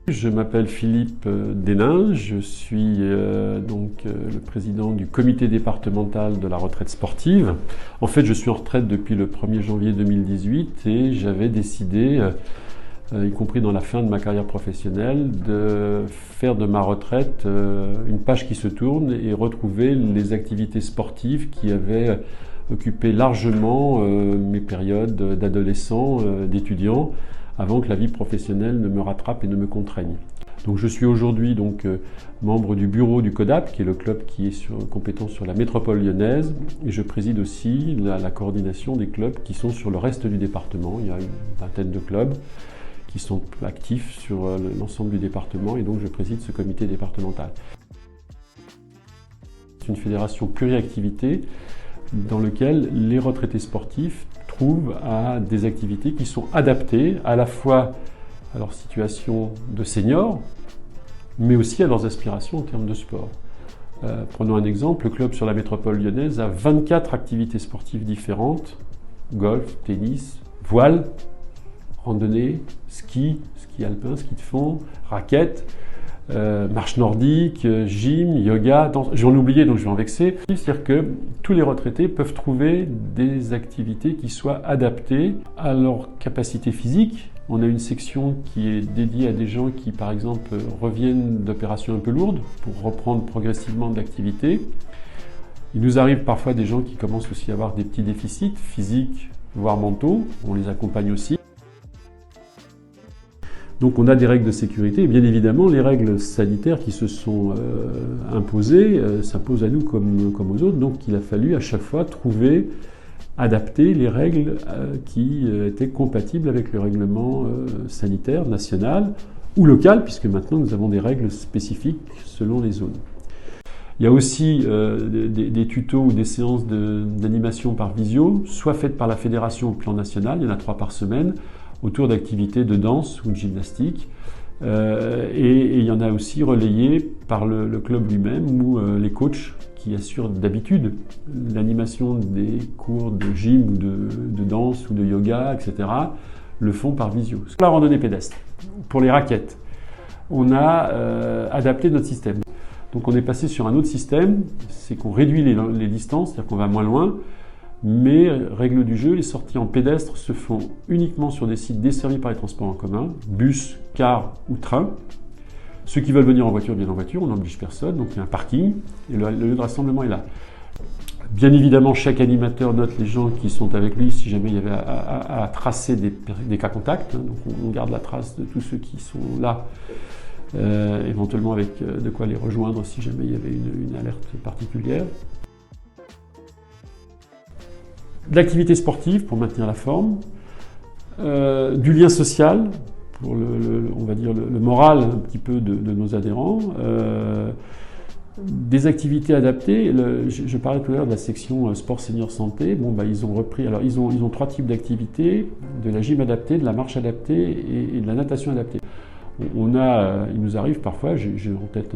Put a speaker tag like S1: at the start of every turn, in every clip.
S1: Je m'appelle Philippe Denain, je suis le président du comité départemental de la retraite sportive. En fait, je suis en retraite depuis le 1er janvier 2018 et j'avais décidé, y compris dans la fin de ma carrière professionnelle, de faire de ma retraite une page qui se tourne et retrouver les activités sportives qui avaient occupé largement mes périodes d'adolescent, d'étudiant, avant que la vie professionnelle ne me rattrape et ne me contraigne. Donc je suis aujourd'hui membre du bureau du CODAP, qui est le club qui est compétent sur la métropole lyonnaise, et je préside aussi la coordination des clubs qui sont sur le reste du département. Il y a une vingtaine de clubs qui sont actifs sur l'ensemble du département, et donc je préside ce comité départemental. C'est une fédération pluriactivité dans laquelle les retraités sportifs trouvent à des activités qui sont adaptées à la fois à leur situation de senior, mais aussi à leurs aspirations en termes de sport. Prenons un exemple, le club sur la métropole lyonnaise a 24 activités sportives différentes: golf, tennis, voile, randonnée, ski alpin, ski de fond, raquettes, marche nordique, gym, yoga, danse. J'en ai oublié, donc je vais en vexer. C'est-à-dire que tous les retraités peuvent trouver des activités qui soient adaptées à leur capacité physique. On a une section qui est dédiée à des gens qui, par exemple, reviennent d'opérations un peu lourdes pour reprendre progressivement de l'activité. Il nous arrive parfois des gens qui commencent aussi à avoir des petits déficits physiques, voire mentaux. On les accompagne aussi. Donc on a des règles de sécurité, et bien évidemment les règles sanitaires qui se sont imposées s'imposent à nous comme aux autres, donc il a fallu à chaque fois trouver, adapter les règles qui étaient compatibles avec le règlement sanitaire national ou local, puisque maintenant nous avons des règles spécifiques selon les zones. Il y a aussi des tutos ou des séances d'animation par visio, soit faites par la fédération au plan national, il y en a 3 par semaine, autour d'activités de danse ou de gymnastique. Et il y en a aussi relayé par le club lui-même ou les coachs qui assurent d'habitude l'animation des cours de gym ou de danse ou de yoga, etc. le font par visio. La randonnée pédestre, pour les raquettes, on a adapté notre système. Donc on est passé sur un autre système, c'est qu'on réduit les distances, c'est-à-dire qu'on va moins loin. Mais, règle du jeu, les sorties en pédestre se font uniquement sur des sites desservis par les transports en commun, bus, car ou train. Ceux qui veulent venir en voiture viennent en voiture, on n'oblige personne, donc il y a un parking et le lieu de rassemblement est là. Bien évidemment, chaque animateur note les gens qui sont avec lui si jamais il y avait à tracer des cas contacts. Donc on garde la trace de tous ceux qui sont là, éventuellement avec de quoi les rejoindre si jamais il y avait une alerte particulière. De l'activité sportive pour maintenir la forme, du lien social pour on va dire le moral un petit peu de nos adhérents, des activités adaptées. Je parlais tout à l'heure de la section sport senior santé. Ils ont repris. Alors ils ont 3 types d'activités: de la gym adaptée, de la marche adaptée et de la natation adaptée. Il nous arrive parfois, j'ai en tête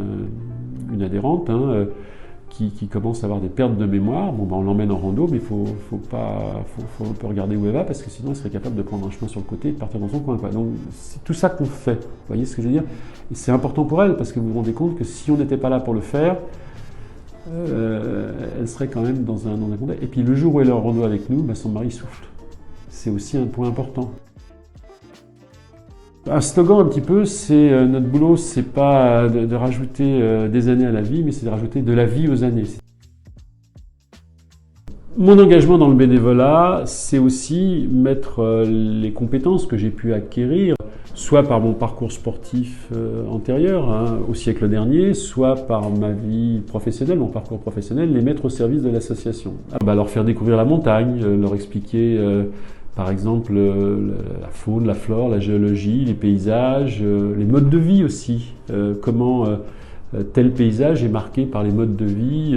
S1: une adhérente. Qui commence à avoir des pertes de mémoire. On l'emmène en rando, mais il faut un peu regarder où elle va, parce que sinon elle serait capable de prendre un chemin sur le côté et de partir dans son coin. Donc c'est tout ça qu'on fait. Vous voyez ce que je veux dire? Et c'est important pour elle, parce que vous vous rendez compte que si on n'était pas là pour le faire, elle serait quand même dans un contexte. Et puis le jour où elle est en rando avec nous, son mari souffle. C'est aussi un point important. Un slogan un petit peu, c'est notre boulot, c'est pas de rajouter des années à la vie, mais c'est de rajouter de la vie aux années. Mon engagement dans le bénévolat, c'est aussi mettre les compétences que j'ai pu acquérir, soit par mon parcours sportif antérieur, au siècle dernier, soit par ma vie professionnelle, mon parcours professionnel, les mettre au service de l'association. Leur faire découvrir la montagne, leur expliquer par exemple la faune, la flore, la géologie, les paysages, les modes de vie aussi. Comment tel paysage est marqué par les modes de vie.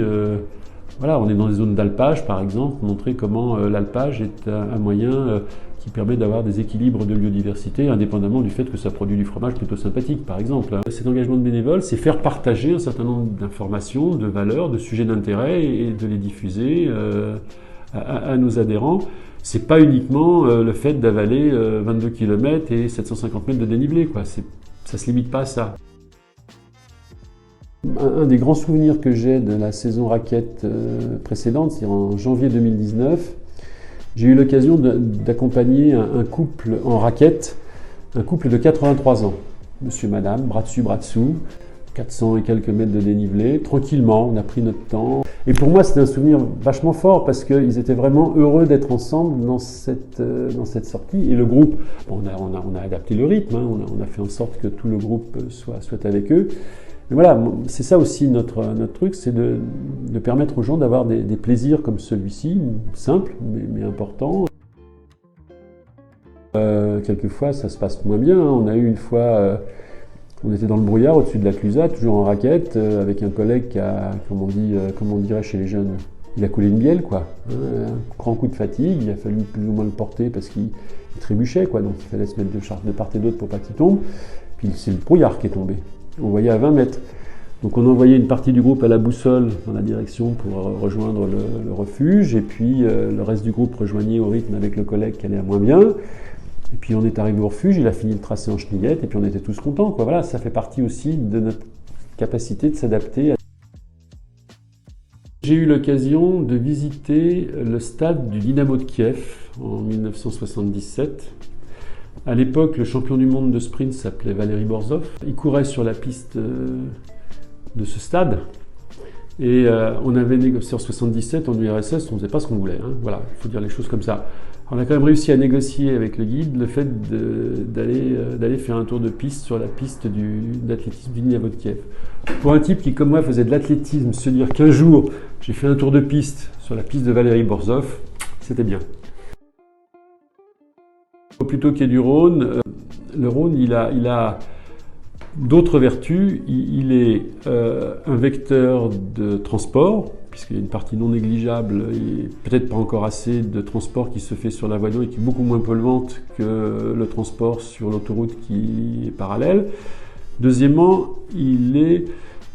S1: Voilà, on est dans des zones d'alpage par exemple, montrer comment l'alpage est un moyen qui permet d'avoir des équilibres de biodiversité, indépendamment du fait que ça produit du fromage plutôt sympathique par exemple. Cet engagement de bénévole, c'est faire partager un certain nombre d'informations, de valeurs, de sujets d'intérêt et de les diffuser à nos adhérents. C'est pas uniquement le fait d'avaler 22 km et 750 mètres de dénivelé, quoi. ça se limite pas à ça. Un des grands souvenirs que j'ai de la saison raquette précédente, c'est en janvier 2019, j'ai eu l'occasion d'accompagner un couple en raquette, un couple de 83 ans, monsieur, madame, bras dessus, bras dessous, 400 et quelques mètres de dénivelé, tranquillement, on a pris notre temps. Et pour moi, c'était un souvenir vachement fort parce qu'ils étaient vraiment heureux d'être ensemble dans cette sortie. Et le groupe, bon, on a adapté le rythme, hein, on a fait en sorte que tout le groupe soit avec eux. Mais voilà, c'est ça aussi notre truc, c'est de permettre aux gens d'avoir des plaisirs comme celui-ci, simples mais importants. Quelquefois, ça se passe moins bien, hein. On a eu une fois... on était dans le brouillard au-dessus de la Clusaz, toujours en raquette, avec un collègue qui a, comment on dirait chez les jeunes, il a coulé une bielle, quoi. Un grand coup de fatigue, il a fallu plus ou moins le porter parce qu'il trébuchait, quoi. Donc il fallait se mettre de part et d'autre pour pas qu'il tombe. Puis c'est le brouillard qui est tombé. On voyait à 20 mètres. Donc on envoyait une partie du groupe à la boussole dans la direction pour rejoindre le refuge, et puis le reste du groupe rejoignait au rythme avec le collègue qui allait à moins bien. Et puis on est arrivé au refuge, il a fini le tracé en chenillette, et puis on était tous contents, quoi. Voilà, ça fait partie aussi de notre capacité de s'adapter. J'ai eu l'occasion de visiter le stade du Dynamo de Kiev en 1977. À l'époque, le champion du monde de sprint s'appelait Valéry Borzov. Il courait sur la piste de ce stade. Et on avait négocié en 77, en URSS, on ne faisait pas ce qu'on voulait. Hein. Voilà, il faut dire les choses comme ça. On a quand même réussi à négocier avec le guide le fait d'aller faire un tour de piste sur la piste d'athlétisme du Dynamo de Kiev. Pour un type qui, comme moi, faisait de l'athlétisme, se dire qu'un jour, j'ai fait un tour de piste sur la piste de Valéry Borzov, c'était bien. Plutôt qu'il y ait du Rhône, le Rhône, il a d'autres vertus. Il est un vecteur de transport, puisqu'il y a une partie non négligeable et peut-être pas encore assez de transport qui se fait sur la voie d'eau et qui est beaucoup moins polluante que le transport sur l'autoroute qui est parallèle. Deuxièmement, il est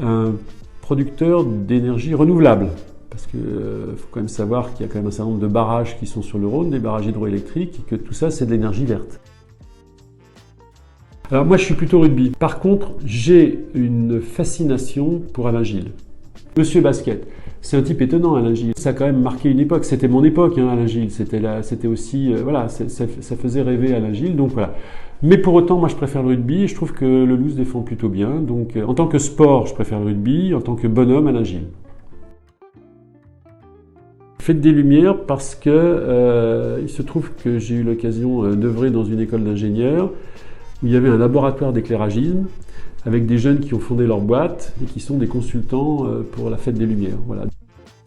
S1: un producteur d'énergie renouvelable. Parce qu'il faut quand même savoir qu'il y a quand même un certain nombre de barrages qui sont sur le Rhône, des barrages hydroélectriques, et que tout ça, c'est de l'énergie verte. Alors moi, je suis plutôt rugby. Par contre, j'ai une fascination pour Alain Gilles. Monsieur Basket, c'est un type étonnant, Alain Gilles. Ça a quand même marqué une époque. C'était mon époque, hein, Alain Gilles. C'était aussi, voilà, ça faisait rêver Alain Gilles. Donc voilà. Mais pour autant, moi, je préfère le rugby et je trouve que le loose défend plutôt bien. Donc, en tant que sport, je préfère le rugby. En tant que bonhomme, Alain Gilles. Fête des Lumières parce que il se trouve que j'ai eu l'occasion d'œuvrer dans une école d'ingénieurs où il y avait un laboratoire d'éclairagisme avec des jeunes qui ont fondé leur boîte et qui sont des consultants pour la Fête des Lumières. Voilà.